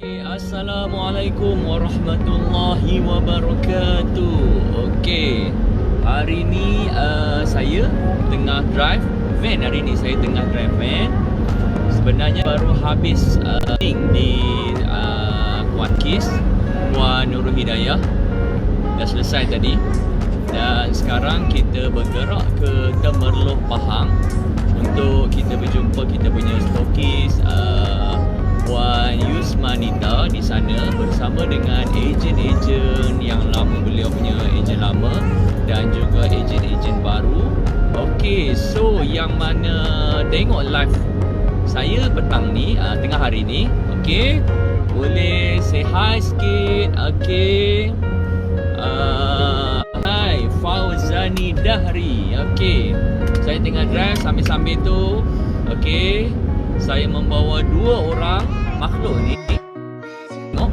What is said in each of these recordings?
Assalamualaikum warahmatullahi wabarakatuh. Okey, hari ni saya tengah drive van. Sebenarnya baru habis di Kuan Kis, Kuan Nurul Hidayah. Dah selesai tadi. Dan sekarang kita bergerak ke Temerloh Pahang untuk kita berjumpa kita punya stokis Puan Yusmanita di sana bersama dengan ejen-ejen yang lama, beliau punya ejen lama dan juga ejen-ejen baru. Okey, so yang mana tengok live saya petang ni, tengah hari ni, okey, boleh say hi sikit. Okey, hai Fauzani Dahri. Okey, saya tengah drive sambil-sambil tu, okey, saya membawa dua orang makhluk ni. Tengok.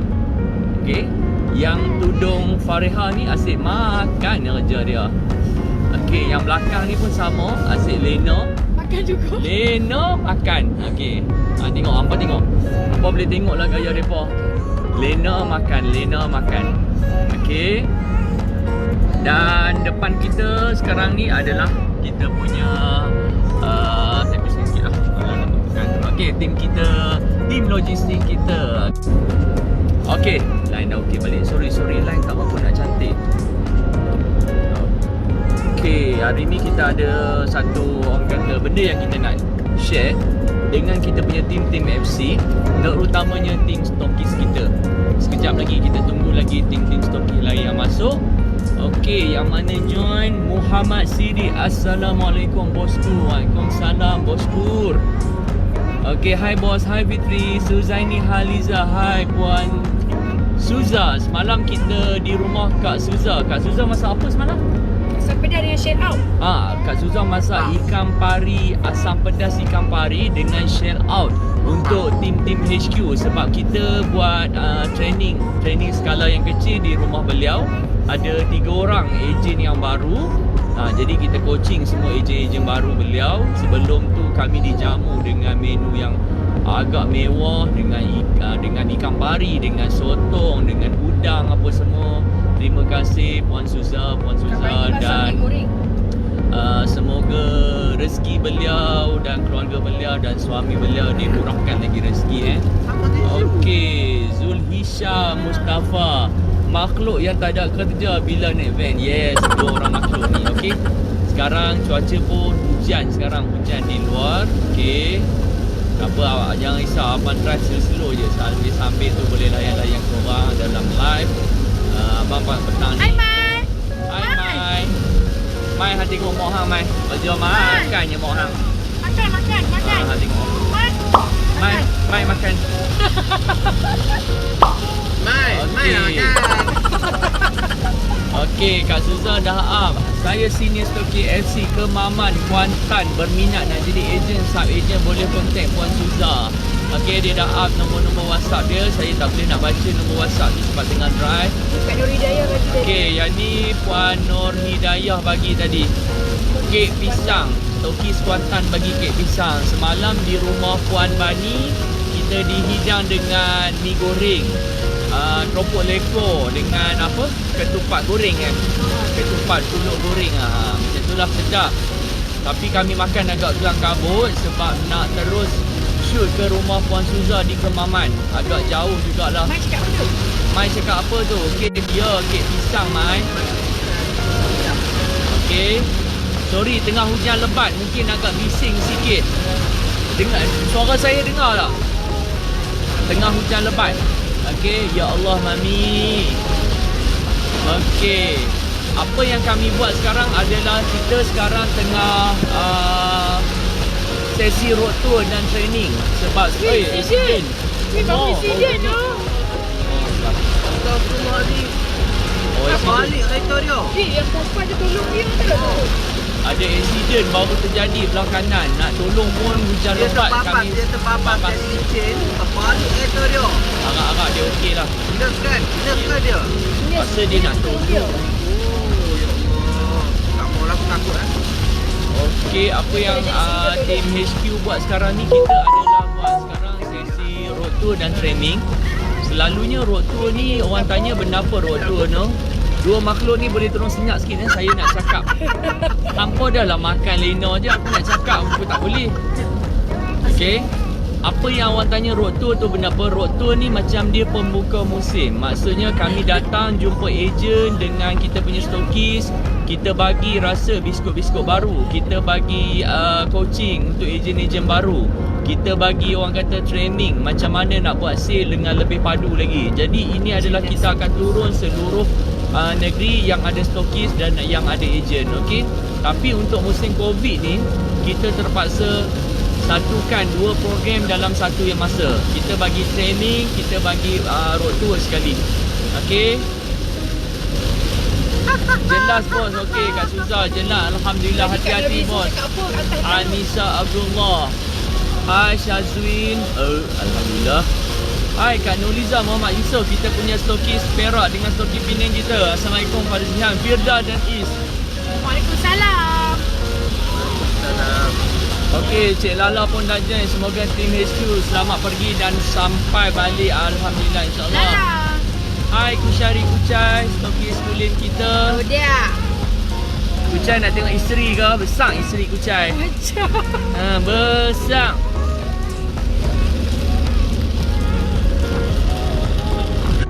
Okey, yang tudung Fareha ni asyik makan je dia. Okey, yang belakang ni pun sama, asyik Lena makan juga. Lena makan. Okey. Tengok, hampa tengok. Hampa boleh tengoklah gaya depa. Lena makan. Okey. Dan depan kita sekarang ni adalah kita punya saya pusing sikit lah. Okey, tim logistik kita. Okey, line dah okey balik. Sorry, line tak apa nak cantik. Okey, hari ni kita ada satu orang kata benda yang kita nak share dengan kita punya tim FC, terutamanya tim stokis kita. Sekejap lagi kita tunggu lagi tim-tim stokis lain yang masuk. Okey, yang mana join Muhammad Sidi. Assalamualaikum bosku. Waalaikumsalam bosku. Okey, hai bos, hai Fitri, Suzaini Haliza, hai Puan Suza. Semalam kita di rumah Kak Suza. Kak Suza masak apa semalam? Asam pedas dengan shell out. Kak Suza masak ikan pari, asam pedas ikan pari dengan shell out untuk tim-tim HQ. Sebab kita buat training skala yang kecil di rumah beliau. Ada 3 orang ejen yang baru. Jadi kita coaching semua ejen-ejen baru beliau. Sebelum tu kami dijamu dengan menu yang agak mewah, dengan ikan pari, dengan sotong, dengan udang apa semua. Terima kasih Puan Suza dan semoga rezeki beliau dan keluarga beliau dan suami beliau dimurahkan lagi rezeki. Okey, Zulhisha Mustafa, makhluk yang tak ada kerja bila naik van. Yes, 2 orang makhluk ni. Okey, sekarang cuaca pun hujan di luar. Okey, tak apa, awak jangan risau, abang drive slow je sambil tu boleh layan-layan korang dalam live. Abang petang ni. Hai Mai, hang tengok mak hang Mai. Baju makan je mak hang. Makan. Hang tengok. Mai makan. Mai nak makan. Okey, Kak Suza dah up. Saya senior stokis FC Kemaman Kuantan berminat nak jadi ejen, sub ejen boleh kontak Puan Suza. Okey, dia dah up nombor WhatsApp dia. Saya tak boleh nak baca nombor WhatsApp ni sebab tengah drive. Kak Nur Hidayah bagi tadi. Okey, yang ni Puan Nur Hidayah bagi tadi. Kek pisang, stokis Kuantan bagi kek pisang. Semalam di rumah Puan Bani kita dihidang dengan mi goreng, keropok lekor dengan apa? Ketupat goreng kan. Ketupat pulut goreng macam itulah, sedap. Tapi kami makan agak kelang kabut sebab nak terus shoot ke rumah Puan Suza di Kemaman. Agak jauh jugalah. Mai cakap apa tu? Okey, dia kek pisang Mai. Okey. Sorry, tengah hujan lebat, mungkin agak bising sikit. Dengar suara saya, dengar tak? Tengah hujan lebat. Okey, ya Allah mami. Okey, apa yang kami buat sekarang adalah kita sekarang tengah sesi road tour dan training. Sebab accident. Accident tu. Astagfirullahaladzim. Balik kereta dia. Yang perempuan dia tolong dia tak tu? Ada accident baru terjadi belah kanan. Nak tolong pun hujan lebat. Dia terpapas dari licin. Balik kereta dia. Agak-agak dia okey lah. Jelaskan dia. Masa dia nak tolong. Oh ya Allah. Tak maulah, aku takut Okey, apa yang tim HQ buat sekarang ni, kita adalah buat sekarang sesi road tour dan training. Selalunya road tour ni orang tanya benda apa road tour no. Dua makhluk ni boleh tolong senyap sikit saya nak cakap. Hampa dah lah makan lena je, aku nak cakap aku tak boleh. Okey. Apa yang awak tanya road tour tu benda apa? Road tour ni macam dia pembuka musim. Maksudnya kami datang jumpa ejen dengan kita punya stokis. Kita bagi rasa biskut-biskut baru. Kita bagi coaching untuk ejen-ejen baru. Kita bagi orang kata training macam mana nak buat sale dengan lebih padu lagi. Jadi ini adalah kita akan turun seluruh negeri yang ada stokis dan yang ada ejen. Okey. Tapi untuk musim Covid ni kita terpaksa satukan dua program dalam satu yang masa. Kita bagi training, kita bagi road tour sekali. Okey. Jelas bos. Okey Kak Suza, jelas. Alhamdulillah, hati-hati bos. Anissa Abdullah. Hai Syazwin. Alhamdulillah. Hai Kak Nuliza Muhammad Yusof, kita punya stokis Perak dengan stokis Penang kita. Assalamualaikum pada Zihan, Firda dan Is. Waalaikumsalam. Salam. Okey, Cik Lala pun dah join. Semoga tim HQ selamat pergi dan sampai balik. Alhamdulillah, insyaAllah. Lala. Hai Kusyari Kucai, stokis kulin kita. Oh dia. Kucai nak tengok isteri ke? Besar isteri Kucai. Macam. Besar.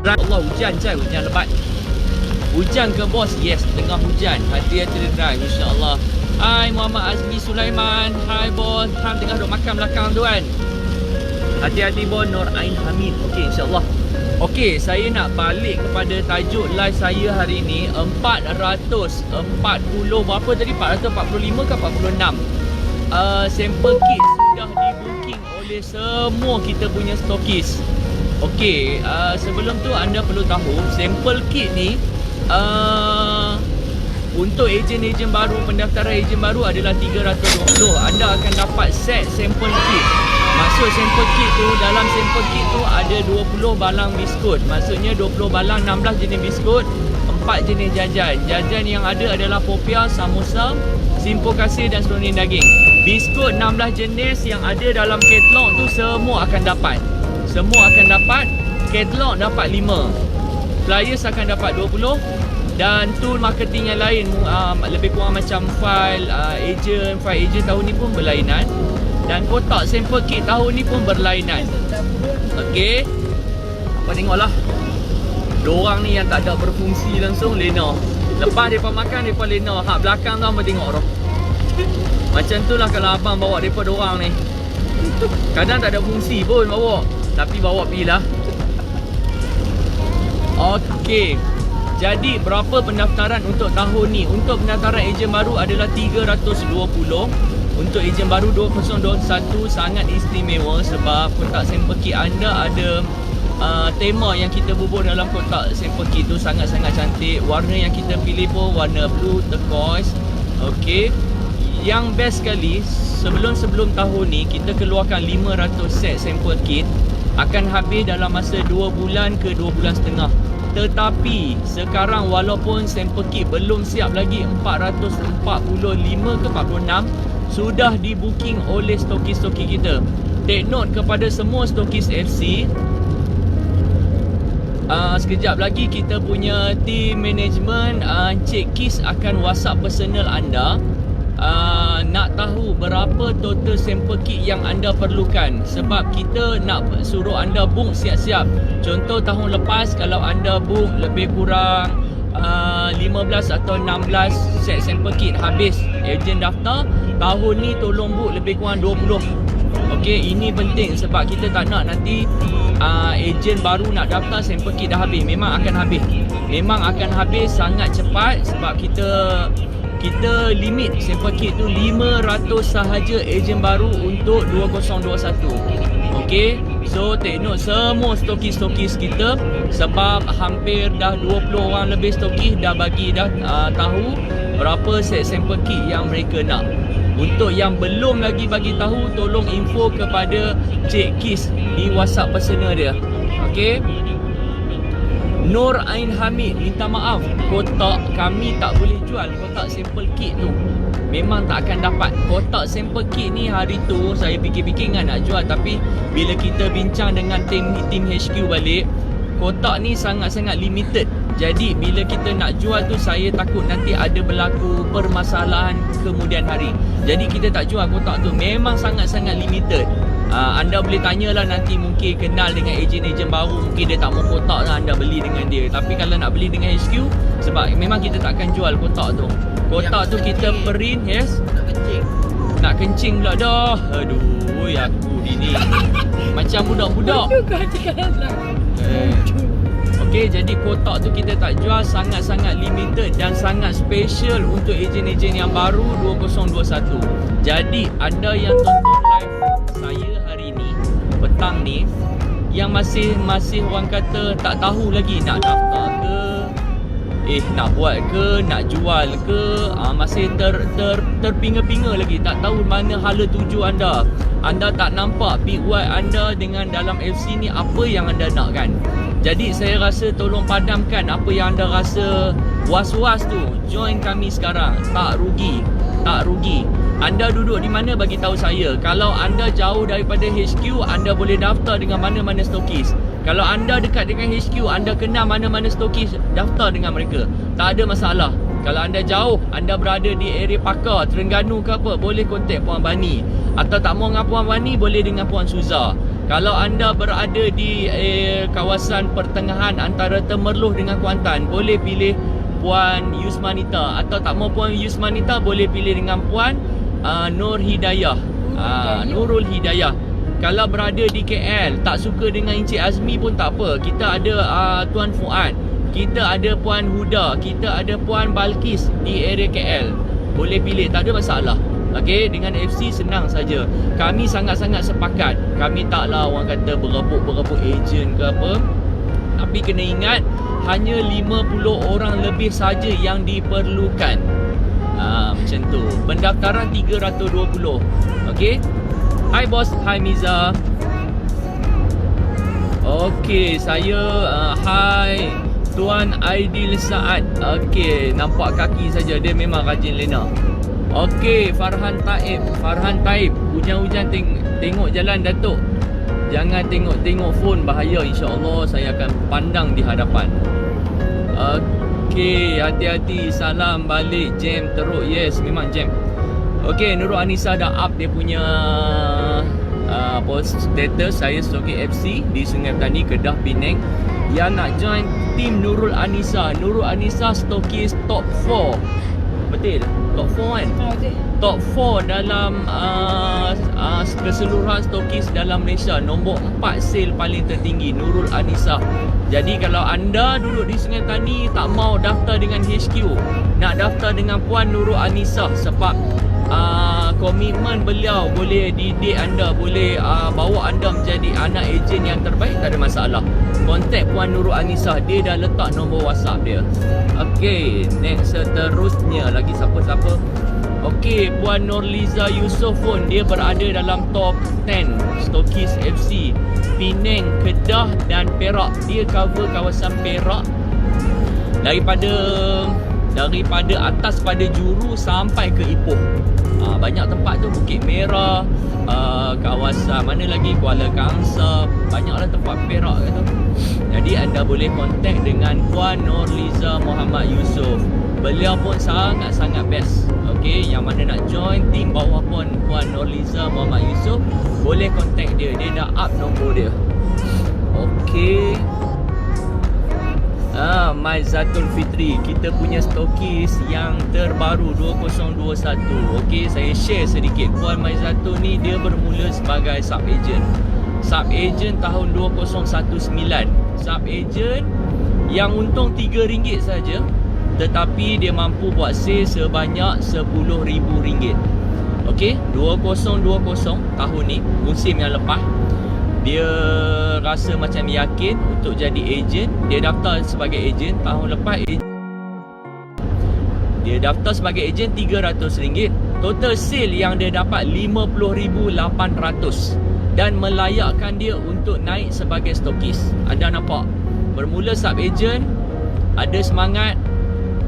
Allah, hujan Cai, hujan lebat. Hujan ke bos? Yes, tengah hujan. Hati-hati dia drive, insyaAllah. Hai Muhammad Azmi Sulaiman. Hai bos, Ham tengah duduk makan belakang tu kan. Hati-hati bos. Nur Ain Hamid. Okey, insyaAllah. Okey, saya nak balik kepada tajuk live saya hari ni. 440 berapa tadi? 445 ke 46 sampel kit sudah di-booking oleh semua kita punya stokis. Okey, sebelum tu anda perlu tahu sampel kit ni untuk ejen-ejen baru, pendaftaran ejen baru adalah 320. Anda akan dapat set sampel kit. Maksud sampel kit tu, dalam sampel kit tu ada 20 balang biskut. Maksudnya 20 balang, 16 jenis biskut, 4 jenis jajan. Jajan yang ada adalah popiah, samosa, simpul kasih dan seruning daging. Biskut 16 jenis yang ada dalam katalog tu semua akan dapat. Semua akan dapat. Katalog dapat 5. Flyers akan dapat 20. Dan tool marketing yang lain lebih kurang macam file agent tahun ni pun berlainan. Dan kotak sampel kit tahun ni pun berlainan. Okey. Apa tengoklah. Diorang ni yang tak ada berfungsi langsung lena. Lepas mereka makan, mereka lena. Hak belakang tu apa tengok roh. Macam tu lah kalau abang bawa mereka diorang ni. Kadang tak ada fungsi pun bawa. Tapi bawa pergi lah. Okey. Jadi berapa pendaftaran untuk tahun ni? Untuk pendaftaran ejen baru adalah 320. Untuk ejen baru 2021 sangat istimewa sebab kotak sampel kit anda ada tema yang kita bubuh dalam kotak sampel kit tu sangat-sangat cantik. Warna yang kita pilih pun warna blue turquoise. Okey. Yang best sekali, sebelum tahun ni kita keluarkan 500 set sampel kit, akan habis dalam masa 2 bulan ke 2 bulan setengah. Tetapi sekarang walaupun sampel kit belum siap lagi, 445 ke 46 sudah di-booking oleh stokis-stokis kita. Take note kepada semua stokis FC. Sekejap lagi kita punya team management Cik Kis akan WhatsApp personal anda. Nak tahu berapa total sampel kit yang anda perlukan. Sebab kita nak suruh anda book siap-siap. Contoh tahun lepas kalau anda book lebih kurang 15 atau 16 set sampel kit habis ejen daftar. Tahun ni tolong book lebih kurang 20. Okey, ini penting sebab kita tak nak nanti ejen baru nak daftar sampel kit dah habis. Memang akan habis. Memang akan habis sangat cepat sebab kita limit sampel kit tu 500 sahaja ejen baru untuk 2021. Okey, so take note semua stokis-stokis kita sebab hampir dah 20 orang lebih stokis dah bagi dah tahu berapa set sampel kit yang mereka nak. Untuk yang belum lagi bagi tahu, tolong info kepada Cik Kis di WhatsApp personal dia. Okey. Nur Ain Hamid, minta maaf, kotak kami tak boleh jual kotak sampel kit tu. memang tak akan dapat. Kotak sample kit ni hari tu saya fikir-fikir kan nak jual, tapi bila kita bincang dengan tim HQ balik, kotak ni sangat-sangat limited. Jadi bila kita nak jual tu, saya takut nanti ada berlaku permasalahan kemudian hari. Jadi kita tak jual kotak tu, memang sangat-sangat limited. Anda boleh tanyalah nanti, mungkin kenal dengan ejen-ejen baru, mungkin dia tak mau kotak lah, anda beli dengan dia. Tapi kalau nak beli dengan HQ, sebab memang kita tak akan jual kotak tu. Kotak tu kita print, yes. Nak kencing. Nak kencing pula dah. Aduh, aku ini macam budak-budak. Okey, jadi kotak tu kita tak jual, sangat-sangat limited dan sangat special untuk ejen-ejen yang baru 2021. Jadi anda yang tonton live saya hari ni, petang ni, yang masih orang kata tak tahu lagi nak daftar ke, nak buat ke, nak jual ke, masih terpinga-pinga lagi, tak tahu mana hala tuju anda. Anda tak nampak big why anda dengan dalam FC ni apa yang anda nak kan. Jadi saya rasa tolong padamkan apa yang anda rasa was-was tu. Join kami sekarang. Tak rugi. Tak rugi. Anda duduk di mana bagi tahu saya. Kalau anda jauh daripada HQ, anda boleh daftar dengan mana-mana stokis. Kalau anda dekat dengan HQ, anda kenal mana-mana stokis, daftar dengan mereka. Tak ada masalah. Kalau anda jauh, anda berada di area Pakar, Terengganu ke apa, boleh kontak Puan Bani. Atau tak mau dengan Puan Bani, boleh dengan Puan Suza. Kalau anda berada di kawasan pertengahan antara Temerloh dengan Kuantan, boleh pilih Puan Yusmanita. Atau tak mau Puan Yusmanita, boleh pilih dengan Puan Nur Hidayah. Nurul Hidayah. Kalau berada di KL, tak suka dengan Encik Azmi pun tak apa. Kita ada Tuan Fuad, kita ada Puan Huda, kita ada Puan Balkis di area KL. Boleh pilih, tak ada masalah. Okey, dengan FC senang saja. Kami sangat-sangat sepakat. Kami taklah orang kata berebut ejen ke apa. Tapi kena ingat, hanya 50 orang lebih saja yang diperlukan. Macam tu. Pendaftaran 320. Okey. Hai bos, hai Miza. Okey, saya hai Tuan Aidil Saad. Okey, nampak kaki saja, dia memang rajin lena. Okey, Farhan Taib. Hujan-hujan tengok jalan Datuk. Jangan tengok phone, bahaya, insya-Allah saya akan pandang di hadapan. Okey, hati-hati, salam balik, jam teruk. Yes, memang jam. Okey, Nurul Anissa dah up dia punya post status, saya stoki FC di Sungai Petani, Kedah, Penang. Yang nak join tim Nurul Anissa stokis top 4. Betul? Top 4 kan? Top 4 dalam keseluruhan stokis dalam Malaysia. Nombor 4 sale paling tertinggi, Nurul Anissa. Jadi kalau anda duduk di Sungai Petani, tak mau daftar dengan HQ, nak daftar dengan Puan Nurul Anissa, sebab komitmen beliau boleh didik anda, boleh bawa anda menjadi anak ejen yang terbaik, tak ada masalah. Kontak Puan Nurul Anissa, dia dah letak nombor WhatsApp dia. Okey, next seterusnya lagi siapa-siapa. Okey, Puan Nurliza Yusof pun dia berada dalam top 10 stokis FC Penang, Kedah dan Perak. Dia cover kawasan Perak daripada atas pada Juru sampai ke Ipoh. Banyak tempat tu, Bukit Merah, kawasan mana lagi, Kuala Kangsar, banyaklah tempat Perak tu. Jadi anda boleh kontak dengan Puan Nurliza Muhammad Yusof. Beliau pun sangat-sangat best. Okey, yang mana nak join tim bawah Puan Nurliza Muhammad Yusof, boleh kontak dia. Dia dah up nombor dia. Okey. Maizatul Fitri, kita punya stokis yang terbaru 2021. Okey, saya share sedikit. Puan Maizatul ni dia bermula sebagai sub agent tahun 2019. Sub agent yang untung RM3 saja, tetapi dia mampu buat sale sebanyak RM10,000. Okey, 2020 tahun ni, musim yang lepas, dia rasa macam yakin untuk jadi ejen. Dia daftar sebagai ejen tahun lepas. Dia daftar sebagai ejen RM300. Total sale yang dia dapat RM50,800 dan melayakkan dia untuk naik sebagai stokis. Anda nampak, bermula sub ejen, ada semangat,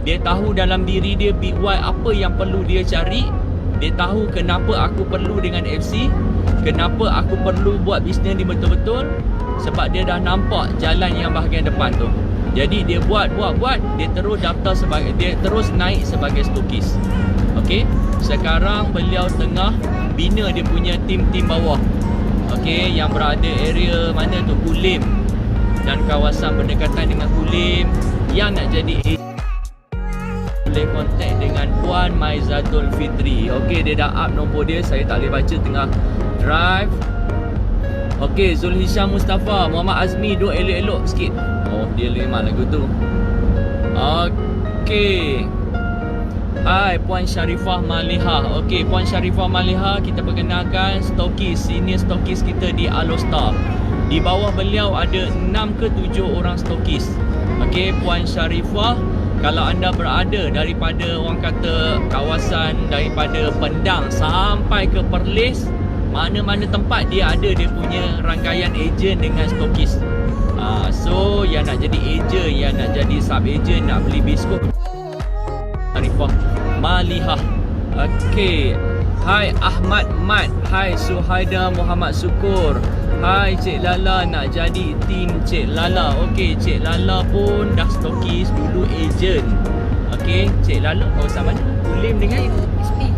Dia tahu dalam diri dia big why apa yang perlu dia cari. Dia tahu kenapa aku perlu dengan FC, kenapa aku perlu buat bisnes ni betul-betul. Sebab dia dah nampak jalan yang bahagian depan tu. Jadi dia buat, dia terus daftar sebagai, dia terus naik sebagai stokis. Okey, sekarang beliau tengah bina dia punya tim-tim bawah. Okey, yang berada area mana tu, Kulim dan kawasan berdekatan dengan Kulim. Yang nak jadi boleh kontak dengan Puan Maizatul Fitri. Okey, dia dah up nombor dia, saya tak boleh baca tengah drive. Okey, Zulhisham Mustafa, Muhammad Azmi, duk elok-elok sikit. Oh, dia memang lagu tu. Okey. Hai Puan Sharifah Malihah. Okey, Puan Sharifah Malihah, kita perkenalkan stokis, senior stokis kita di Alostar. Di bawah beliau ada 6 ke 7 orang stokis. Okey, Puan Sharifah, kalau anda berada daripada orang kata kawasan daripada Pendang sampai ke Perlis, mana-mana tempat dia ada dia punya rangkaian ejen dengan stokis. So yang nak jadi ejen, yang nak jadi sub ejen, nak beli biskut, Sharifah Malihah. Okey. Hai Ahmad Mat. Hai Suhaida Muhammad Syukur. Hai Cik Lala, nak jadi tim Cik Lala. Okey, Cik Lala pun dah stokis, dulu ejen. Okey, Cik Lala kawasan mana? Kulim dengan SP.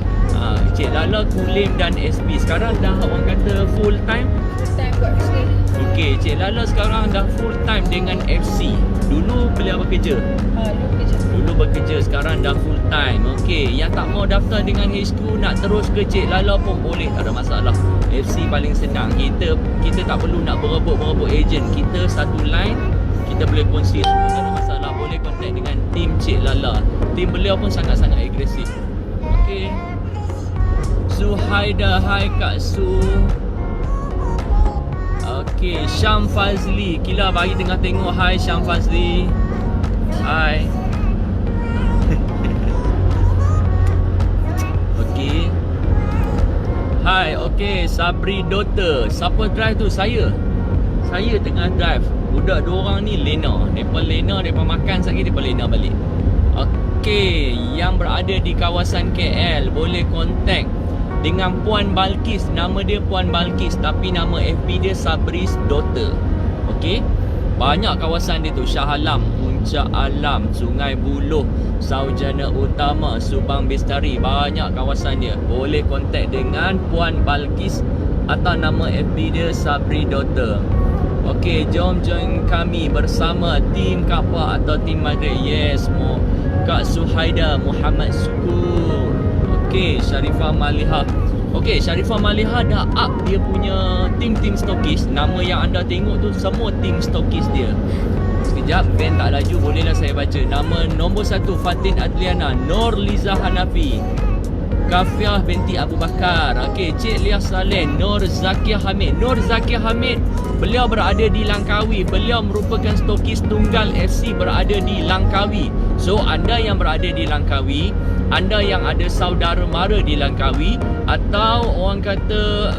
Cik Lala Kulim dan SB. Sekarang dah orang kata full time. First time buat bisnes. Okey, Cik Lala sekarang dah full time dengan FC. Dulu beliau bekerja. Dulu kerja. Dulu bekerja, sekarang dah full time. Okey, yang tak mau daftar dengan HQ, nak terus ke Cik Lala pun boleh, tak ada masalah. FC paling senang. Kita tak perlu nak berebut ejen. Kita satu line, kita boleh kongsi semua, tak ada masalah. Boleh contact dengan tim Cik Lala. Tim beliau pun sangat-sangat agresif. Okey. Suhaida, hai Kak Su. Okey, Syam Fazli. Kila bagi tengah tengok. Hai Syam Fazli. Hai. Okey. Hai, okey, Sabri Daughter. Siapa drive tu? Saya. Saya tengah drive. Budak dua orang ni lena. Depa lena, depa makan sekali, depa lena balik. Okey, yang berada di kawasan KL boleh kontak dengan Puan Balkis. Nama dia Puan Balkis, tapi nama FB dia Sabri's Daughter. Okey, banyak kawasan dia tu. Shah Alam, Puncak Alam, Sungai Buloh, Saujana Utama, Subang Bestari. Banyak kawasan dia. Boleh kontak dengan Puan Balkis atau nama FB dia Sabri Daughter. Okey, jom join kami bersama tim Kapa atau tim Madrid. Yes, Kak Suhaida Muhammad Syukur. Okey, Sharifah Malihah. Okey, Sharifah Malihah dah up dia punya tim-tim stokis. Nama yang anda tengok tu semua tim stokis dia. Sekejap, van tak laju, bolehlah saya baca. Nama nombor 1 Fatin Adliana, Nur Liza Hanafi, Kafiah binti Abu Bakar. Okey, Cik Liah Saleh, Nur Zakia Hamid. Nur Zakia Hamid, beliau berada di Langkawi. Beliau merupakan stokis tunggal FC berada di Langkawi. So, anda yang berada di Langkawi, anda yang ada saudara mara di Langkawi, atau orang kata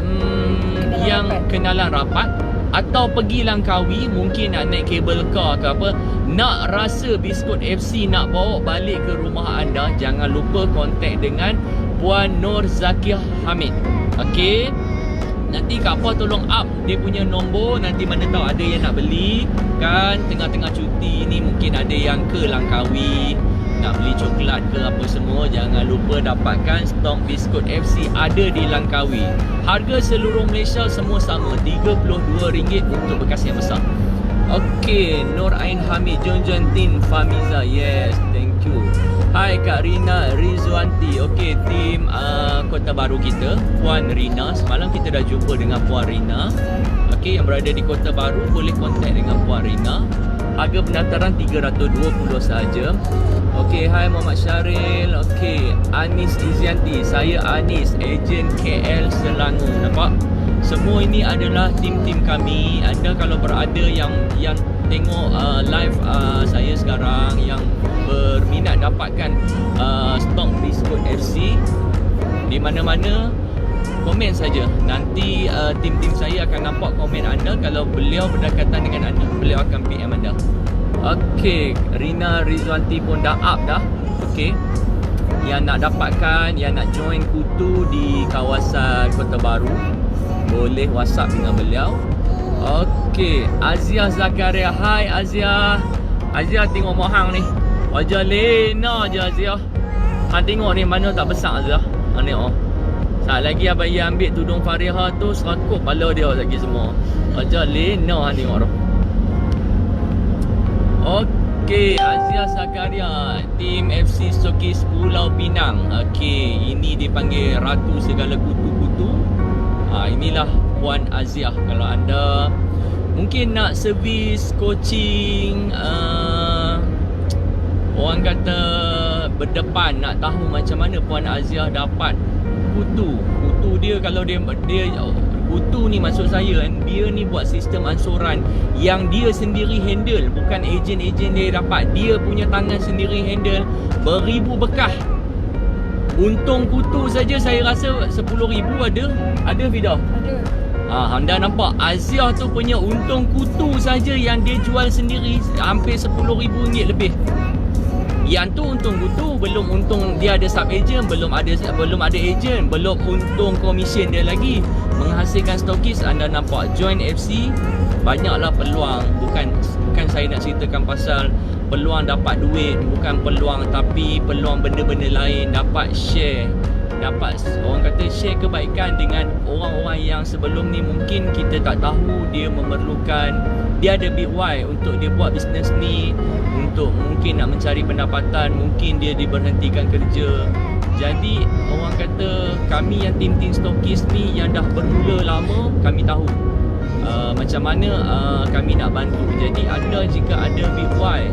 yang kenalan rapat, atau pergi Langkawi, mungkin nak naik cable car ke apa, nak rasa biskut FC nak bawa balik ke rumah anda, jangan lupa kontak dengan Puan Nur Zakiah Hamid. Okey, nanti Kak Puan tolong up dia punya nombor. Nanti mana tahu ada yang nak beli kan, tengah-tengah cuti ni mungkin ada yang ke Langkawi nak beli coklat ke apa semua. Jangan lupa dapatkan stok biskut FC ada di Langkawi. Harga seluruh Malaysia semua sama, RM32 untuk bekas yang besar. Okey, Nur Ain Hamid, join tim Famiza. Yes, thank you. Hai Kak Rina Rizwanti. Okey, tim Kota Baru kita, Puan Rina. Semalam kita dah jumpa dengan Puan Rina. Okey, yang berada di Kota Baru boleh kontak dengan Puan Rina. Harga pendaftaran RM320 sahaja. Okey, hai Muhammad Syaril. Okey, Anis Izianti. Saya Anis, ejen KL Selangor. Nampak? Semua ini adalah tim-tim kami. Anda kalau berada yang tengok live saya sekarang, yang berminat dapatkan stok biskut FC di mana-mana, komen saja. Nanti tim-tim saya akan nampak komen anda. Kalau beliau berdekatan dengan anda, beliau akan PM anda. Okey, Rina Rizwanti pun dah up dah. Okey. Yang nak dapatkan, yang nak join kutu di kawasan Kota Baru, boleh WhatsApp dengan beliau. Okey, Azia Zakaria. Hai Azia. Azia tengok mak hang ni. Wajah lena je Azia. Hang tengok ni mana tak besar Azia. Hang tengok. Saat lagi abang Ia ambil tudung Fariha tu, serakut kepala dia lagi semua. Wajah lena hang tengok tu. Okey, Azia Zakaria, tim FC Stokis Pulau Pinang. Okey, ini dipanggil Ratu Segala Kutu-Kutu. Inilah Puan Azia. Kalau anda mungkin nak servis coaching, orang kata berdepan, nak tahu macam mana Puan Azia dapat kutu. Kutu dia, kalau dia kutu ni maksud saya, dia ni buat sistem ansuran yang dia sendiri handle, bukan ejen-ejen dia dapat. Dia punya tangan sendiri handle, beribu bekah. Untung kutu saja saya rasa 10,000 ada Fida. Ada. Anda nampak Azia tu punya untung kutu saja yang dia jual sendiri hampir RM10,000 lebih. Yang tu untung kutu, belum untung dia ada sub agent, belum ada agent, belum untung komisen dia lagi. Menghasilkan stokis. Anda nampak join FC, banyaklah peluang. Bukan saya nak ceritakan pasal peluang dapat duit, bukan peluang, tapi peluang benda-benda lain. Dapat share, dapat orang kata share kebaikan dengan orang-orang yang sebelum ni mungkin kita tak tahu dia memerlukan, dia ada big why untuk dia buat bisnes ni, untuk mungkin nak mencari pendapatan, mungkin dia diberhentikan kerja. Jadi orang kata kami yang tim-tim stokis ni yang dah bermula lama, kami tahu macam mana kami nak bantu. Jadi anda jika ada big why,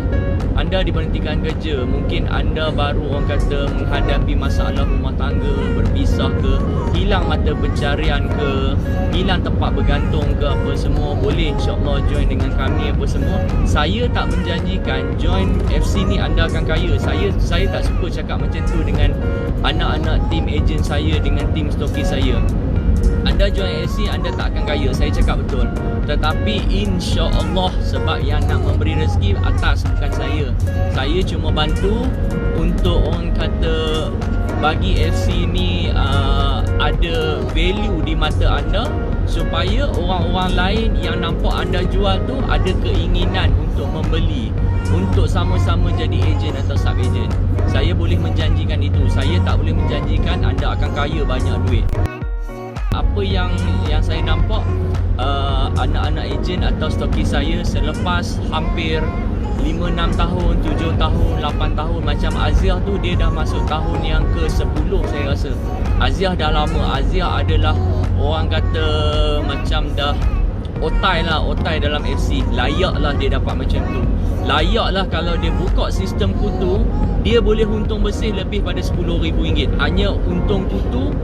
anda diberhentikan kerja, mungkin anda baru orang kata menghadapi masalah rumah tangga, berpisah ke, hilang mata pencarian ke, hilang tempat bergantung ke, apa semua, boleh insyaAllah join dengan kami apa semua. Saya tak menjanjikan join FC ni anda akan kaya. Saya tak suka cakap macam tu dengan anak-anak tim ejen saya, dengan tim stokis saya. Anda join FC, anda tak akan kaya, saya cakap betul. Tetapi insya-Allah, sebab yang nak memberi rezeki atas, bukan saya. Saya cuma bantu untuk orang kata bagi FC ni ada value di mata anda, supaya orang-orang lain yang nampak anda jual tu ada keinginan untuk membeli, untuk sama-sama jadi ejen atau sub ejen. Saya boleh menjanjikan itu. Saya tak boleh menjanjikan anda akan kaya banyak duit. Apa yang saya nampak, anak-anak ejen atau stokis saya selepas hampir 5-6 tahun, 7 tahun, 8 tahun, macam Azia tu dia dah masuk tahun yang ke-10 saya rasa. Azia dah lama. Azia adalah orang kata macam dah otai dalam FC. Layaklah dia dapat macam tu. Layaklah kalau dia buka sistem kutu, dia boleh untung bersih lebih pada RM10,000. Hanya untung kutu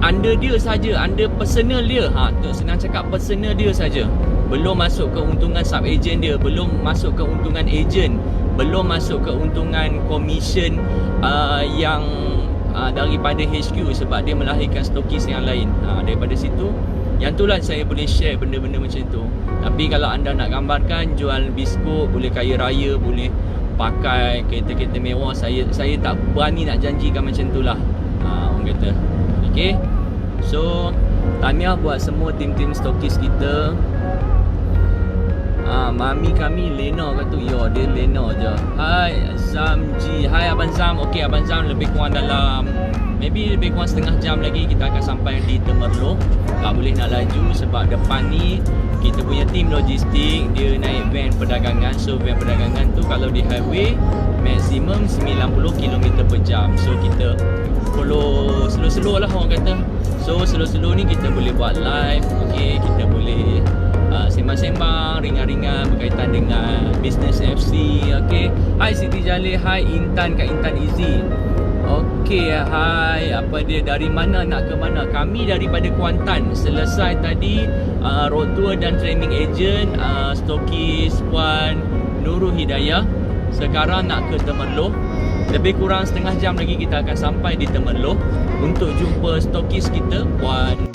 anda dia saja, anda personal dia. Senang cakap personal dia saja. Belum masuk keuntungan sub agent dia, belum masuk keuntungan agent, belum masuk keuntungan komisen yang daripada HQ sebab dia melahirkan stokis yang lain. Daripada situ, yang itulah saya boleh share benda-benda macam tu. Tapi kalau anda nak gambarkan jual biskut, boleh kaya raya, boleh pakai kereta-kereta mewah, saya tak berani nak janjikan macam itulah. Orang kata. Okay. So tahniah buat semua tim-tim stokis kita. Mami kami Lena kata, ya dia Lena je. Hai Zamji. Hai Abang Zam. Okay Abang Zam, lebih kurang dalam maybe lebih kurang setengah jam lagi kita akan sampai di Temerloh. Tak boleh nak laju sebab depan ni kita punya tim logistik dia naik van perdagangan. So van perdagangan tu kalau di highway maksimum 90 km per jam. So kita follow slow-slow lah orang kata. So slow-slow ni kita boleh buat live. Okay, kita boleh sembang-sembang ringan-ringan berkaitan dengan bisnes FC. Okay. Hai Siti Jalil. Hai Intan, Kak Intan Izzy. Okay, hai. Apa dia, dari mana nak ke mana? Kami daripada Kuantan. Selesai tadi road tour dan training agent stokis Puan Nurul Hidayah. Sekarang nak ke Temerloh. Lebih kurang setengah jam lagi kita akan sampai di Temerloh untuk jumpa stokis kita Puan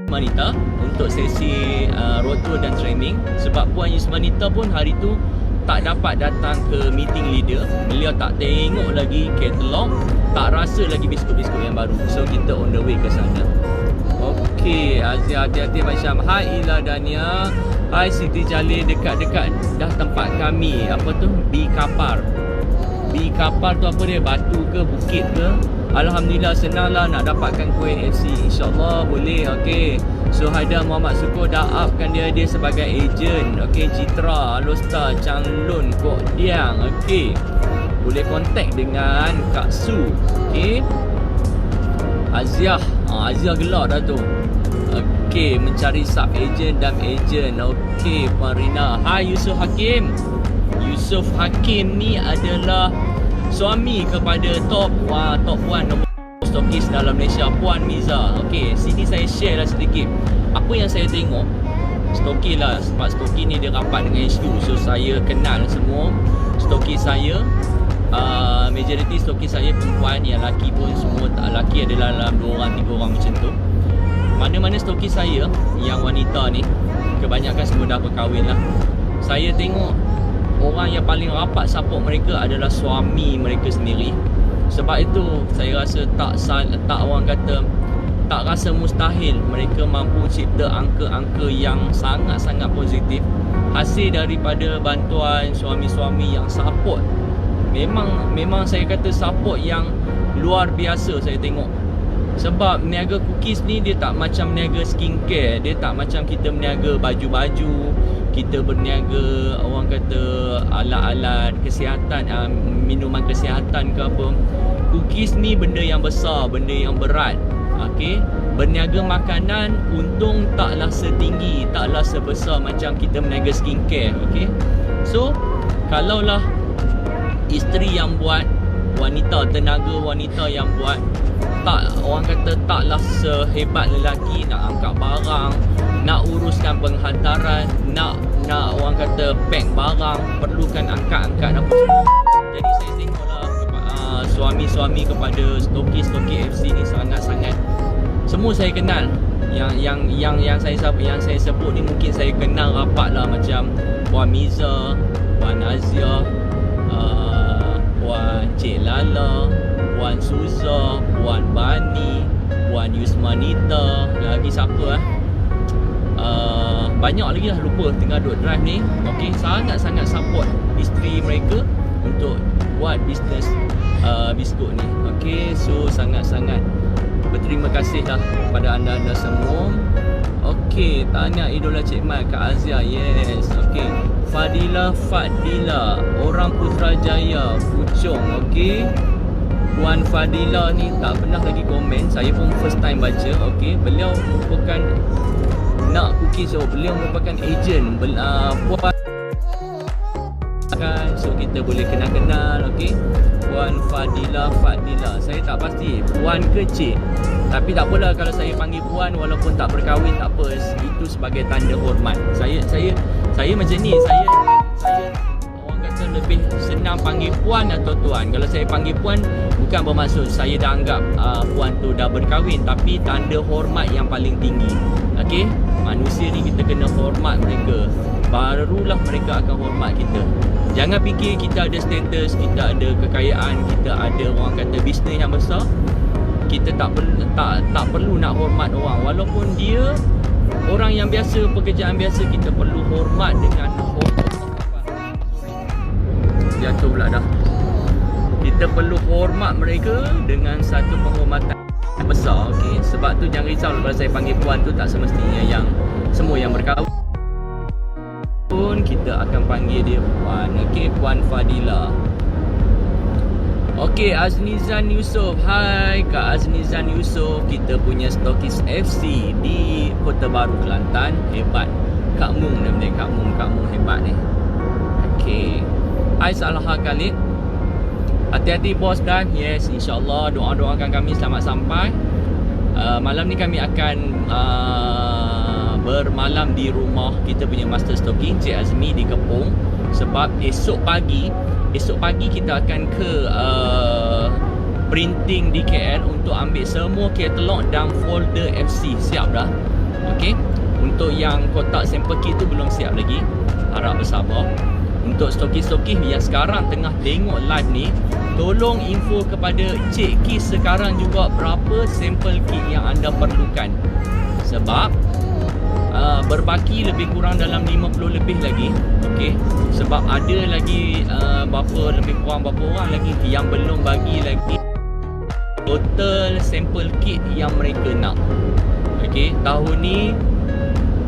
Yusmanita untuk sesi road tour dan training. Sebab Puan Yusmanita pun hari tu tak dapat datang ke meeting leader, beliau tak tengok lagi katalog, tak rasa lagi biskut-biskut yang baru. So kita on the way ke sana. Okey, Azia hati-hati macam. Hai Ila Dania. Hai Siti Jalil, dekat-dekat dah tempat kami. Apa tu? B Kapar. B Kapar tu apa dia? Batu ke bukit ke? Alhamdulillah senanglah nak dapatkan kuih FC. InsyaAllah boleh. Okey. So Haidar Muhammad Sukur dah upkan dia sebagai ejen. Okey, Citra, Alostar, Changlun, Kok Diang. Okey. Boleh kontak dengan Kak Su. Okey. Aziah. Aziah gelak dah tu. Okey, mencari sub ejen dan ejen. Okey, Puan Rina. Hai Yusuf Hakim. Yusuf Hakim ni adalah suami kepada top 1 nombor stokis dalam Malaysia, Puan Miza. Okey, sini saya share lah sedikit apa yang saya tengok. Stokis lah, sebab stokis ni dia rapat dengan HQ. So saya kenal semua stokis saya. Majoriti stokis saya perempuan, yang lelaki pun semua tak. Lelaki adalah dalam 2 orang 3 orang macam tu. Mana-mana stokis saya yang wanita ni kebanyakan semua dah berkahwin lah. Saya tengok orang yang paling rapat support mereka adalah suami mereka sendiri. Sebab itu saya rasa tak orang kata tak rasa mustahil mereka mampu cipta angka-angka yang sangat-sangat positif hasil daripada bantuan suami-suami yang support. Memang saya kata support yang luar biasa saya tengok. Sebab niaga cookies ni dia tak macam niaga skincare, dia tak macam kita berniaga baju-baju, kita berniaga orang kata alat-alat kesihatan, minuman kesihatan ke apa. Cookies ni benda yang besar, benda yang berat. Okey, berniaga makanan untung taklah setinggi, taklah sebesar macam kita berniaga skincare. Okey, so kalaulah isteri yang buat, wanita, tenaga wanita yang buat, tak, orang kata taklah sehebat lelaki nak angkat barang, nak uruskan penghantaran, nak orang kata pack barang, perlukan angkat-angkat apa semua. Jadi saya tengoklah suami-suami kepada stokis FC ni sangat-sangat, semua saya kenal. Yang saya sebut ni mungkin saya kenal rapat lah, macam Puan Miza, Puan Azia, Puan Cik Lala, Puan Suza, Puan Bani, Puan Yusmanita, lagi siapa banyak lagi lah, lupa tengah duk drive ni. Okey, sangat-sangat support isteri mereka untuk buat bisnes biskut ni. Okey, so sangat-sangat berterima kasih lah kepada anda-anda semua. Okey, tahniah idola Cik Mat, Kak Azia. Yes, okey. Fadila, orang Putrajaya, Puchong. Okey, Puan Fadila ni tak pernah lagi komen, saya pun first time baca. Okey, beliau merupakan nak cookies, so beliau merupakan ejen Puan kan, so kita boleh kenal-kenal. Okey, Puan Fadila, saya tak pasti Puan ke Cik, tapi tak apalah kalau saya panggil Puan walaupun tak berkahwin, tak apa, itu sebagai tanda hormat. Saya macam ni, saya orang kata lebih senang panggil Puan atau Tuan. Kalau saya panggil Puan bukan bermaksud saya dah anggap Puan tu dah berkahwin, tapi tanda hormat yang paling tinggi. Okey, manusia ni kita kena hormat mereka, barulah mereka akan hormat kita. Jangan fikir kita ada status, kita ada kekayaan, kita ada orang kata bisnes yang besar, kita tak perlu nak hormat orang. Walaupun dia orang yang biasa, pekerjaan biasa, kita perlu hormat dengan jatuh pula dah. Kita perlu hormat mereka dengan satu penghormatan yang besar. Okey, sebab tu jangan risau kalau saya panggil Puan tu tak semestinya yang semua yang berkahwin pun kita akan panggil dia Puan. Okey, Puan Fadila. Okey, Aznizan Yusof. Hai Kak Aznizan Yusof, kita punya stokis FC di Kota Baru, Kelantan. Hebat. Kak Mung namanya, Kak Mung hebat ni. Okey. Hai Salaha Khalid. Hati-hati bos dan yes, insyaAllah doakan kami selamat sampai. Malam ni kami akan bermalam di rumah kita punya master stocking Cik Azmi di Kepong. Sebab esok pagi kita akan ke printing di KL untuk ambil semua katalog dan folder FC. Siap dah? Okey. Untuk yang kotak sampel kit tu belum siap lagi, harap bersabar. Untuk stokis-stokis yang sekarang tengah tengok live ni, tolong info kepada Cik Kis sekarang juga berapa sampel kit yang anda perlukan. Sebab berbaki lebih kurang dalam 50 lebih lagi. Okey, sebab ada lagi lebih kurang berapa orang lagi yang belum bagi lagi total sampel kit yang mereka nak. Okey, tahun ni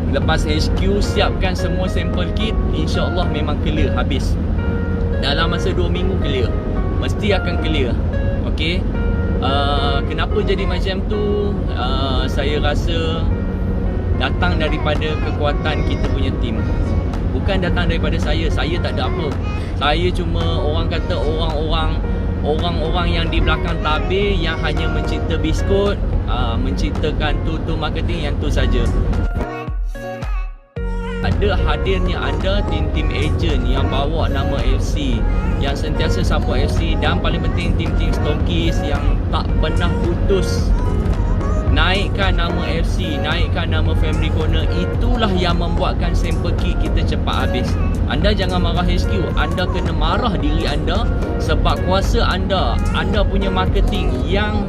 lepas HQ siapkan semua sampel kit, insya-Allah memang clear habis. Dalam masa 2 minggu clear. Mesti akan clear. Okey. Kenapa jadi macam tu? Saya rasa datang daripada kekuatan kita punya tim. Bukan datang daripada saya. Saya tak ada apa. Saya cuma orang kata orang-orang yang di belakang tabir yang hanya mencipta biskut, menciptakan tu marketing, yang tu saja. Ada hadirnya anda tim-tim ejen yang bawa nama FC, yang sentiasa support FC, dan paling penting tim-tim stokis yang tak pernah putus naikkan nama FC, naikkan nama Family Corner. Itulah yang membuatkan sampel kit kita cepat habis. Anda jangan marah HQ, anda kena marah diri anda, sebab kuasa anda punya marketing yang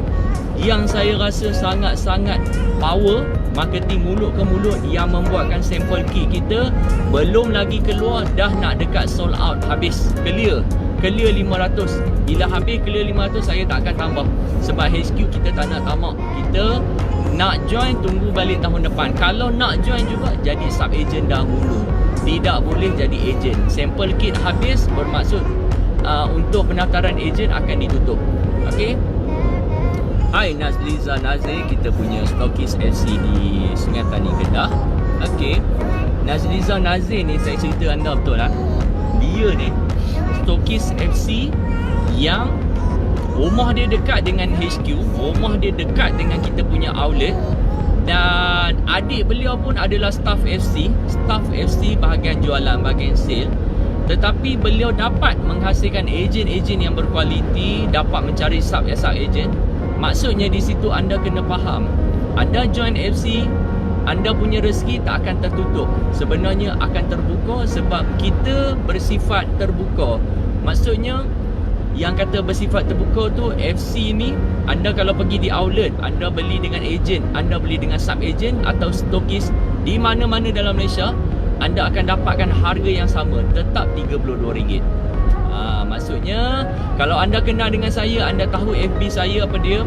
saya rasa sangat-sangat power. Marketing mulut ke mulut yang membuatkan sampel kit kita belum lagi keluar dah nak dekat sold out, habis, clear 500. Bila habis clear 500, saya tak akan tambah. Sebab HQ kita tak nak tamak. Kita nak join, tunggu balik tahun depan. Kalau nak join juga, jadi sub agent dahulu. Tidak boleh jadi agent. Sampel kit habis bermaksud untuk pendaftaran agent akan ditutup. Okey. Hai Nazliza Nazir, kita punya stokis FC di Sungai Tani Kedah. Okey. Nazliza Nazir ni, saya cerita anda betul lah. Dia ni stokis FC yang rumah dia dekat dengan HQ, rumah dia dekat dengan kita punya outlet, dan adik beliau pun adalah staff FC bahagian jualan, bahagian sale. Tetapi beliau dapat menghasilkan ejen-ejen yang berkualiti, dapat mencari sub-ejen. Maksudnya di situ anda kena faham, anda join FC, anda punya rezeki tak akan tertutup. Sebenarnya akan terbuka, sebab kita bersifat terbuka. Maksudnya yang kata bersifat terbuka tu, FC ni anda kalau pergi di outlet, anda beli dengan ejen, anda beli dengan sub ejen atau stokis di mana-mana dalam Malaysia, anda akan dapatkan harga yang sama, tetap RM32. Maksudnya kalau anda kenal dengan saya, anda tahu FB saya apa dia,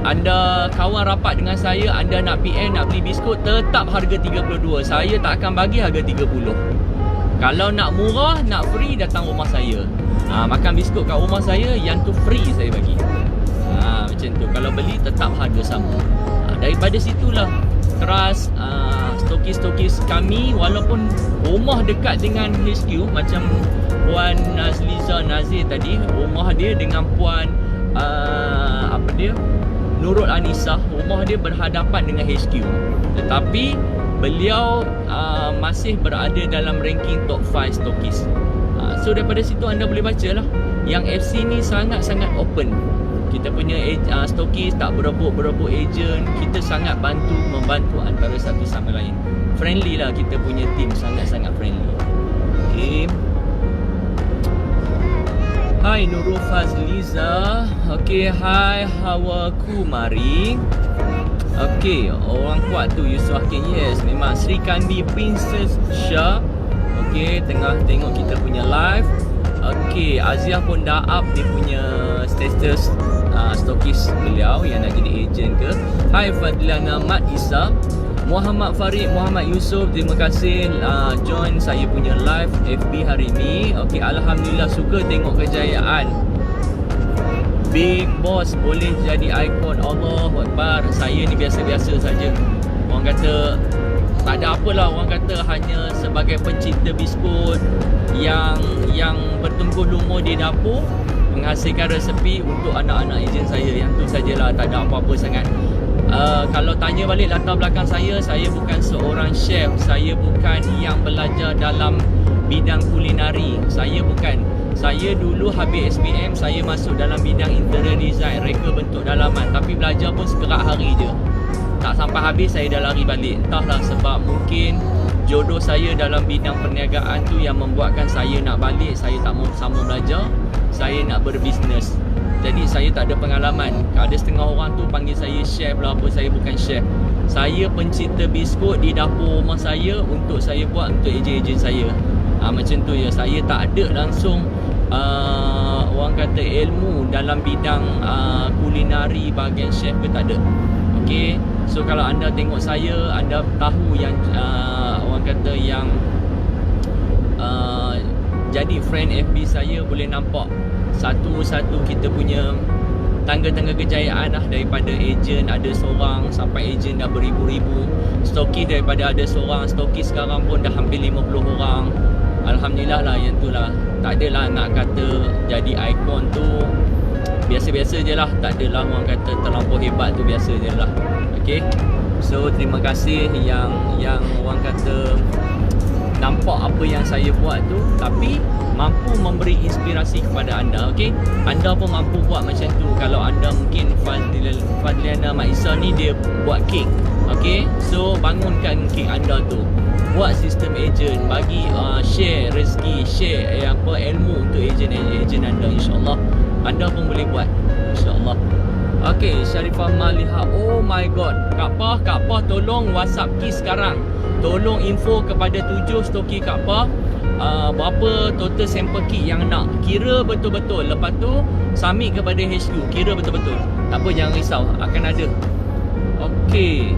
anda kawan rapat dengan saya, anda nak PM, nak beli biskut, tetap harga 32. Saya tak akan bagi harga 30. Kalau nak murah, nak free, datang rumah saya. Makan biskut kat rumah saya, yang tu free saya bagi. Macam tu. Kalau beli, tetap harga sama. Daripada situlah trust stokis-stokis kami, walaupun rumah dekat dengan HQ, macam Puan Nazliza Nazir tadi, rumah dia dengan Puan Nurul Anissa, rumah dia berhadapan dengan HQ. Tetapi beliau masih berada dalam ranking top 5 stokis. So daripada situ anda boleh baca lah, yang FC ni sangat-sangat open. Kita punya stokis tak berebut ejen. Kita sangat membantu antara satu sama lain. Friendly lah, kita punya team sangat-sangat friendly. Okay. Hai Nurul Fazliza. Okay, hai Hawa Kumari. Okay, orang kuat tu Yusof Hakim. Yes, memang Sri Kandi Princess Shah. Okay, tengah tengok kita punya live. Okay, Aziah pun dah up dia punya status stokis beliau yang nak jadi ejen ke. Hai Fadlana Mat Isa. Muhammad Farid, Muhammad Yusof, terima kasih join saya punya live FB hari ni. Okay, Alhamdulillah suka tengok kejayaan Big Boss boleh jadi ikon. Allahu Akbar. Saya ni biasa-biasa saja. Orang kata tak ada apalah, orang kata hanya sebagai pencipta biskut yang bertungkuh lumus di dapur, menghasilkan resepi untuk anak-anak ejen saya. Yang tu sajalah, tak ada apa-apa sangat. Kalau tanya balik latar belakang saya bukan seorang chef. Saya bukan yang belajar dalam bidang kulinari. Saya bukan. Saya dulu habis SPM, saya masuk dalam bidang interior design, reka bentuk dalaman. Tapi belajar pun sekerat hari je. Tak sampai habis saya dah lari balik. Entahlah sebab mungkin jodoh saya dalam bidang perniagaan tu yang membuatkan saya nak balik. Saya tak mau sama belajar, saya nak berbisnes. Jadi saya tak ada pengalaman. Ada setengah orang tu panggil saya chef lah apa, saya bukan chef. Saya pencipta biskut di dapur rumah saya untuk saya buat untuk ejen-ejen saya. Macam tu ya. Saya tak ada langsung orang kata ilmu dalam bidang kulinari bahagian chef ke, tak ada. Okay, so kalau anda tengok saya, anda tahu yang orang kata yang jadi friend FB saya, boleh nampak satu-satu kita punya tangga-tangga kejayaan lah. Daripada ejen ada seorang sampai ejen dah beribu-ribu, stokis daripada ada seorang, stokis sekarang pun dah hampir 50 orang. Alhamdulillah lah, yang tu lah. Tak adalah nak kata jadi ikon tu biasa-biasa je lah. Tak adalah orang kata terlampau hebat tu, biasa je lah. Okay, so terima kasih yang orang kata nampak apa yang saya buat tu, tapi mampu memberi inspirasi kepada anda. Okay, anda pun mampu buat macam tu. Kalau anda mungkin Fadliana Maisa ni dia buat kek. Okay, so bangunkan kek anda tu, buat sistem ejen, bagi share rezeki, share ilmu untuk ejen anda. InsyaAllah anda pun boleh buat, InsyaAllah. Okay, Sharifah Maliha, oh my god, Kak Pah tolong WhatsApp Kis sekarang. Tolong info kepada 7 stoki Kak Pah, berapa total sampel kit yang nak. Kira betul-betul, lepas tu submit kepada HQ. Kira betul-betul. Tak apa, jangan risau, akan ada. Okay.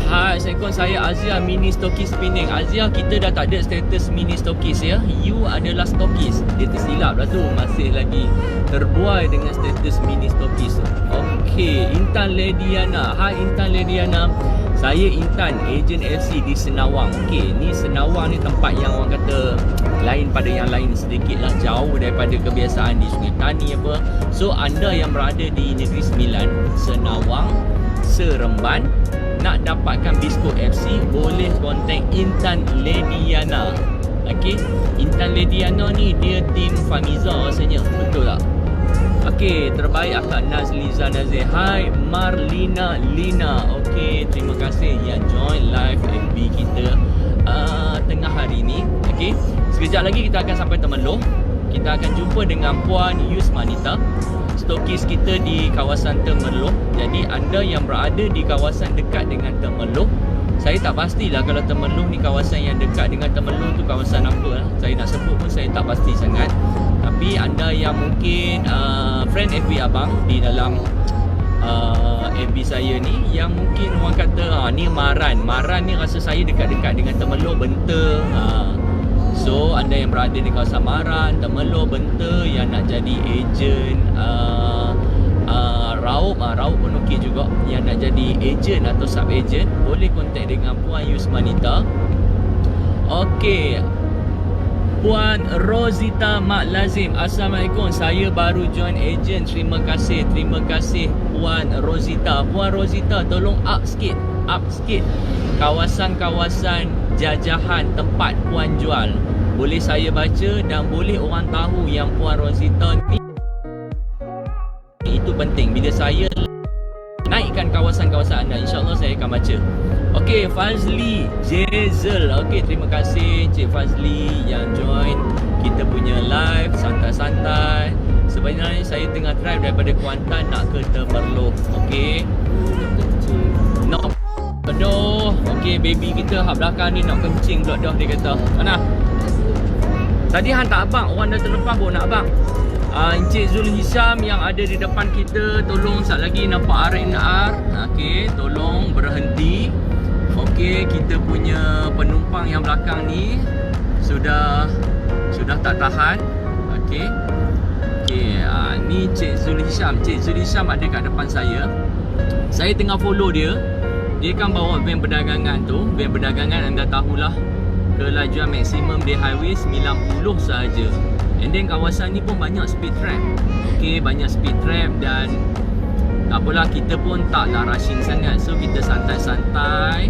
Hai, Assalamualaikum. Saya Azia, mini stokis Penang. Azia, kita dah tak ada status mini stokis ya. You adalah stokis. Dia tersilap lah tu, masih lagi terbuai dengan status mini stokis. Okey, Intan Lediana. Hai Intan Lediana. Saya Intan, ejen FC di Senawang. Okey, ni Senawang ni tempat yang orang kata lain pada yang lain sedikit lah, jauh daripada kebiasaan di Sungai Tani apa. So anda yang berada di Negeri Sembilan, Senawang, Seremban, nak dapatkan biskut FC, boleh kontak Intan Lediana. Okey, Intan Lediana ni dia tim Famiza rasanya, betul tak? Okey, terbaik akak Nazliza Nazir. Hai Marlina Lina. Okey, terima kasih yang join live FB kita tengah hari ni. Okey, sekejap lagi kita akan sampai Temerloh. Kita akan jumpa dengan Puan Yusmanita, stokis kita di kawasan Temerloh. Jadi anda yang berada di kawasan dekat dengan Temerloh, saya tak pastilah kalau Temerloh ni kawasan yang dekat dengan Temerloh tu kawasan apa lah. Saya nak sebut pun saya tak pasti sangat. Tapi anda yang mungkin friend FB abang di dalam FB saya ni, yang mungkin orang kata ni Maran ni rasa saya dekat-dekat dengan Temerloh, Benta. So anda yang berada di kawasan Maran, Temerloh, Benta, yang nak jadi ejen Raup pun okey juga, yang nak jadi ejen atau sub ejen, boleh kontak dengan Puan Yusmanita. Okey, Puan Rozita Mak Lazim. Assalamualaikum, saya baru join ejen. Terima kasih Puan Rozita. Puan Rozita, tolong up sikit kawasan-kawasan jajahan tempat puan jual. Boleh saya baca dan boleh orang tahu yang Puan Rozita ni. Itu penting. Bila saya naikkan kawasan-kawasan anda, InsyaAllah saya akan baca. Okey, Fazli Jezel. Okey, terima kasih Cik Fazli yang join kita punya live santai-santai. Sebenarnya saya tengah drive daripada Kuantan nak ke Temerloh. Okey. Aduh, okey, baby kita hak belakang ni nak kencing pula dah, dia kata. Mana? Tadi hantar abang, orang dah terlepas pun nak abang. Encik Zul Hisham yang ada di depan kita, tolong sekejap lagi nampak RNR. Okey, tolong berhenti. Okey, kita punya penumpang yang belakang ni sudah tak tahan. Okey. Okey, ni Encik Zul Hisham. Encik Zul Hisham ada kat depan saya. Saya tengah follow dia. Dia kan bawa van perdagangan tu. Van perdagangan anda tahulah, kelajuan maksimum di highway 90 sahaja. And then kawasan ni pun banyak speed trap. Okay, banyak speed trap dan tak apalah, kita pun taklah rushing sangat. So kita santai-santai.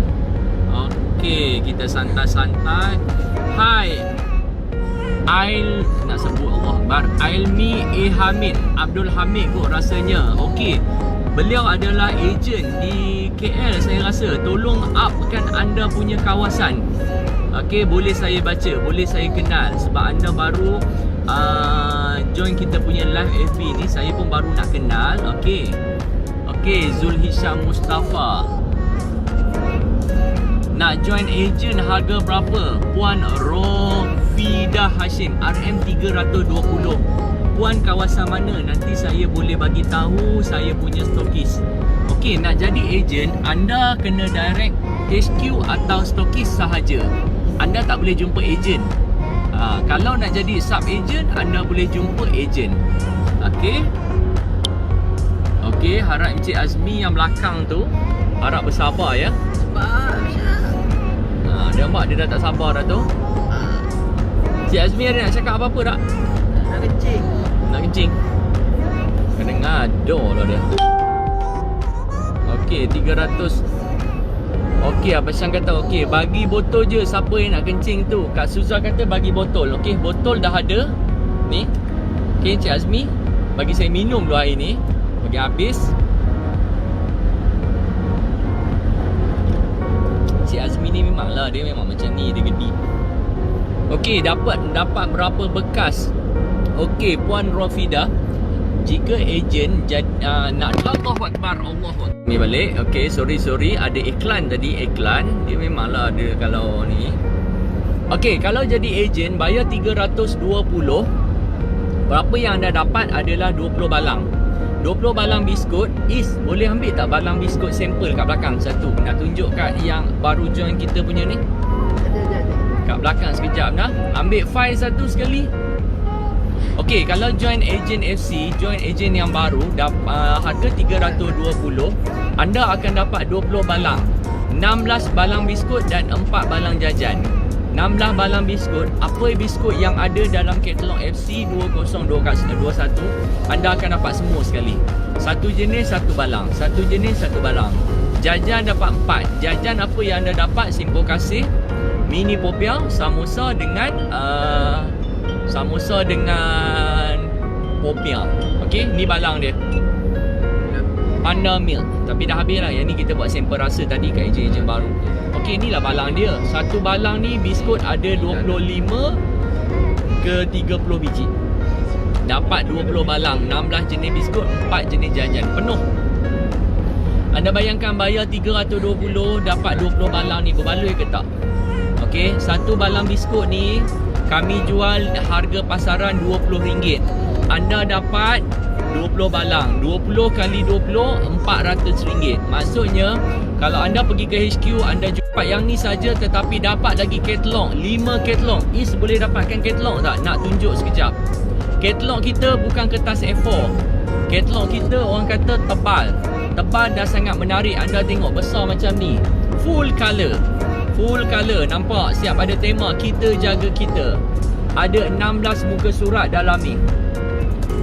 Okay, kita santai-santai. Hai nak sebut Allah Akbar, Ailmi Hamid Abdul Hamid kot rasanya. Okay, Beliau adalah ejen di KL saya rasa. Tolong upkan anda punya kawasan. Okey, boleh saya baca, boleh saya kenal. Sebab anda baru join kita punya live FB ni, saya pun baru nak kenal. Okey. Okey, Zulhisham Mustafa. Nak join ejen harga berapa? Puan Rofida Hashim, RM320. Puan kawasan mana? Nanti saya boleh bagi tahu saya punya stokis. Okey, nak jadi ejen, anda kena direct HQ atau stokis sahaja. Anda tak boleh jumpa ejen. Kalau nak jadi sub ejen, anda boleh jumpa ejen. Okey. Okey, harap Encik Azmi yang belakang tu harap bersabar ya. Sebab Dia nampak dia dah tak sabar dah tu. Cik Azmi ada nak cakap apa-apa tak? nak kencing. Nak kencing? Kena ngadoh lah dia. Okey, 300. Okey, Abang Syam kata okey, bagi botol je siapa yang nak kencing tu. Kak Suzah kata bagi botol. Okey, botol dah ada. Ni. Okey, Cik Azmi, bagi saya minum dulu air ni. Bagi habis. Cik Azmi ni memanglah dia memang macam ni, dia gedi. Okey, dapat berapa bekas? Okey, Puan Rofida, jika ejen nak Allahu Akbar, Allahu Akbar. Ni balik. Okey, sorry ada iklan tadi, iklan. Dia memanglah ada kalau ni. Okey, kalau jadi ejen bayar 320. Berapa yang anda dapat adalah 20 balang. 20 balang biskut. Is, boleh ambil tak balang biskut sampel kat belakang satu? Nak tunjuk kat yang baru join kita punya ni. Ada. Kat belakang sekejap dah. Ambil file satu sekali. Okey, kalau join ejen FC, join ejen yang baru, harga 320, anda akan dapat 20 balang. 16 balang biskut dan 4 balang jajan. 16 balang biskut. Apa biskut yang ada dalam katalog FC 2021, anda akan dapat semua sekali. Satu jenis satu balang, satu jenis satu balang. Jajan dapat 4. Jajan apa yang anda dapat? Simpul kasih, mini popiah, samosa dengan popiah. Okey, ni balang dia. Panda milk. Tapi dah habis lah. Yang ni kita buat sampel rasa tadi kat ejen-ejen baru. Okey, inilah balang dia. Satu balang ni biskut ada 25 ke 30 biji. Dapat 20 balang, 16 jenis biskut, 4 jenis jajan. Penuh. Anda bayangkan bayar 320, dapat 20 balang ni, berbaloi ke tak? Okey, satu balang biskut ni kami jual harga pasaran RM20. Anda dapat 20 balang. 20 kali 20, RM400. Maksudnya kalau anda pergi ke HQ, anda jumpa yang ni saja tetapi dapat lagi katalog, 5 katalog. Is boleh dapatkan katalog tak? Nak tunjuk sekejap. Katalog kita bukan kertas A4. Katalog kita orang kata tebal. Tebal dah sangat menarik. Anda tengok besar macam ni. Full colour. Full colour. Nampak? Siap ada tema Kita Jaga Kita. Ada 16 muka surat dalam ni.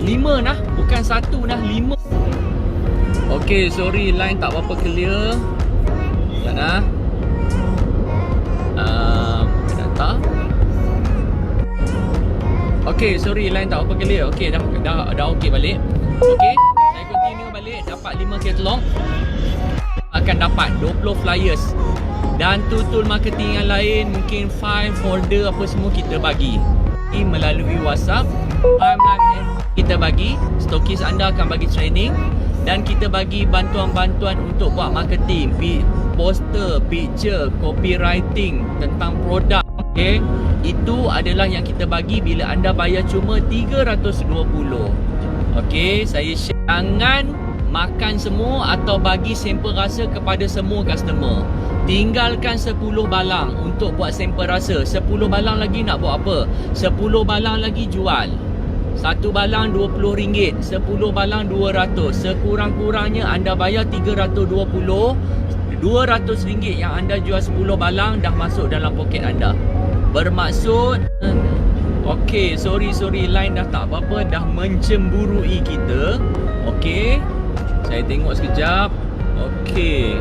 5 nah, bukan 1 nah, 5. Okey, sorry line tak berapa clear. Sekejap nah. Data. Okey, sorry line tak berapa clear. Okey, dah okey balik. Okey, saya continue balik. Dapat 5 katalog. Akan dapat 20 flyers dan tool marketing yang lain, mungkin file, folder apa semua kita bagi melalui WhatsApp. Timeline kita bagi, stokis anda akan bagi training dan kita bagi bantuan-bantuan untuk buat marketing, poster, picture, copywriting tentang produk. Okey, itu adalah yang kita bagi bila anda bayar cuma 320. Okey, saya share. Jangan makan semua atau bagi sampel rasa kepada semua customer. Tinggalkan 10 balang untuk buat sampel rasa. 10 balang lagi nak buat apa? 10 balang lagi jual. Satu balang RM20, 10 balang RM200. Sekurang-kurangnya anda bayar RM320. RM200 yang anda jual 10 balang dah masuk dalam poket anda. Bermaksud okey, sorry line dah tak apa-apa, dah mencemburui kita. Okey, saya tengok sekejap. Okey,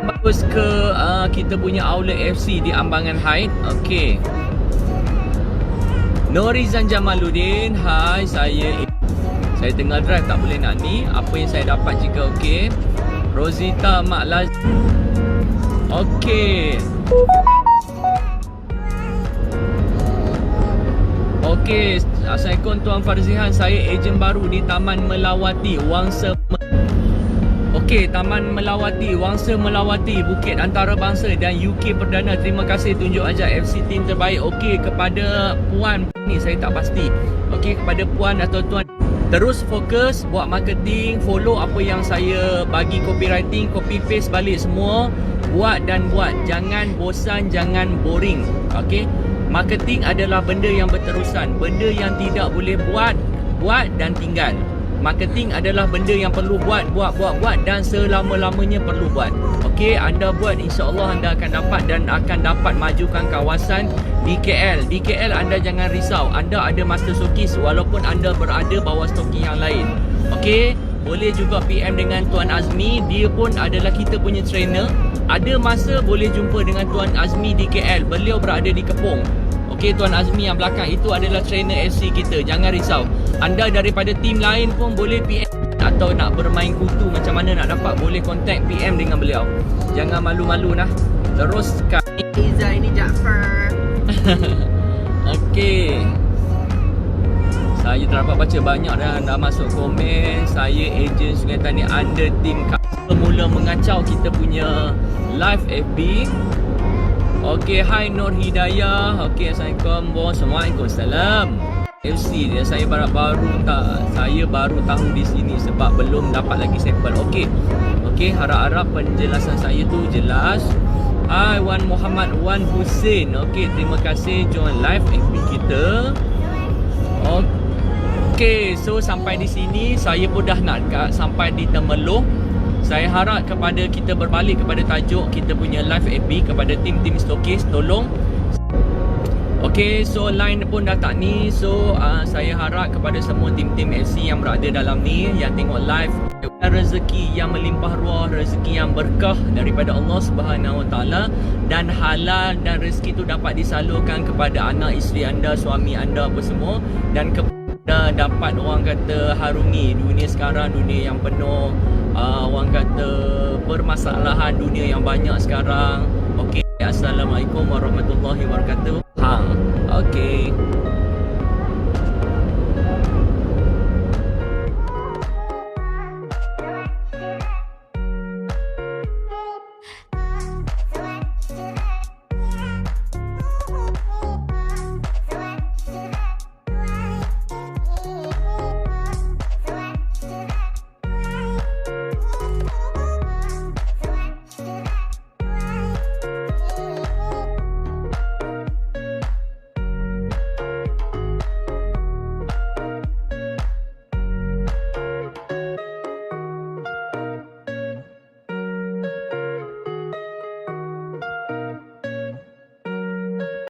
bagus ke kita punya outlet FC di Ambangan Heights. Okey, Norizan Jamaluddin. Hai, Saya tengah drive tak boleh nak ni. Apa yang saya dapat jika okey. Rosita Mak Laz. Okey. Okey, Assalamualaikum Tuan Farzihan. Saya ejen baru di Taman Melawati, Wangsa. Okey, Taman Melawati, Wangsa Melawati, Bukit Antarabangsa dan UK Perdana. Terima kasih tunjuk ajar FC team terbaik. Okey, kepada puan ni saya tak pasti. Okey, kepada puan atau tuan, terus fokus buat marketing, follow apa yang saya bagi, copywriting, copy paste balik semua. Buat dan buat, jangan bosan, jangan boring. Okey, marketing adalah benda yang berterusan, benda yang tidak boleh buat dan tinggal. Marketing adalah benda yang perlu buat dan selama-lamanya perlu buat. Okey, anda buat, insya-Allah anda akan dapat dan akan dapat majukan kawasan di KL. Di KL anda jangan risau, anda ada master stokis walaupun anda berada bawah stoki yang lain. Okey, boleh juga PM dengan Tuan Azmi, dia pun adalah kita punya trainer. Ada masa boleh jumpa dengan Tuan Azmi di KL, beliau berada di Kepong. Okey, Tuan Azmi yang belakang itu adalah trainer FC kita. Jangan risau. Anda daripada tim lain pun boleh PM atau nak bermain kutu macam mana nak dapat, boleh contact PM dengan beliau. Jangan malu-malu nah. Teruskan. Iza ini Jaafar. Okey. Saya tak dapat baca banyak dah masuk komen. Saya ejen Sungai Tani under team mula mengacau kita punya live FB. Okey, hai Nur Hidayah. Okey, Assalamualaikum bos. Waalaikumsalam. FC dia saya saya baru tahu di sini sebab belum dapat lagi sampel. Okey, harap-harap penjelasan saya tu jelas. Hai Wan Muhammad Wan Hussein. Okey, terima kasih join live FB kita. Okey, so sampai di sini saya pun dah nak sampai di Temeloh. Saya harap kepada kita berbalik kepada tajuk kita punya live FB, kepada tim-tim stokis, tolong. Okey, so line pun dah tak ni. So saya harap kepada semua tim-tim FC yang berada dalam ni, yang tengok live, rezeki yang melimpah ruah, rezeki yang berkah daripada Allah Subhanahu Wa Taala, dan halal, dan rezeki tu dapat disalurkan kepada anak isteri anda, suami anda apa semua, dan kepada dapat orang kata harungi dunia sekarang, dunia yang penuh orang kata permasalahan, dunia yang banyak sekarang. Okey, assalamualaikum warahmatullahi wabarakatuh. Okey.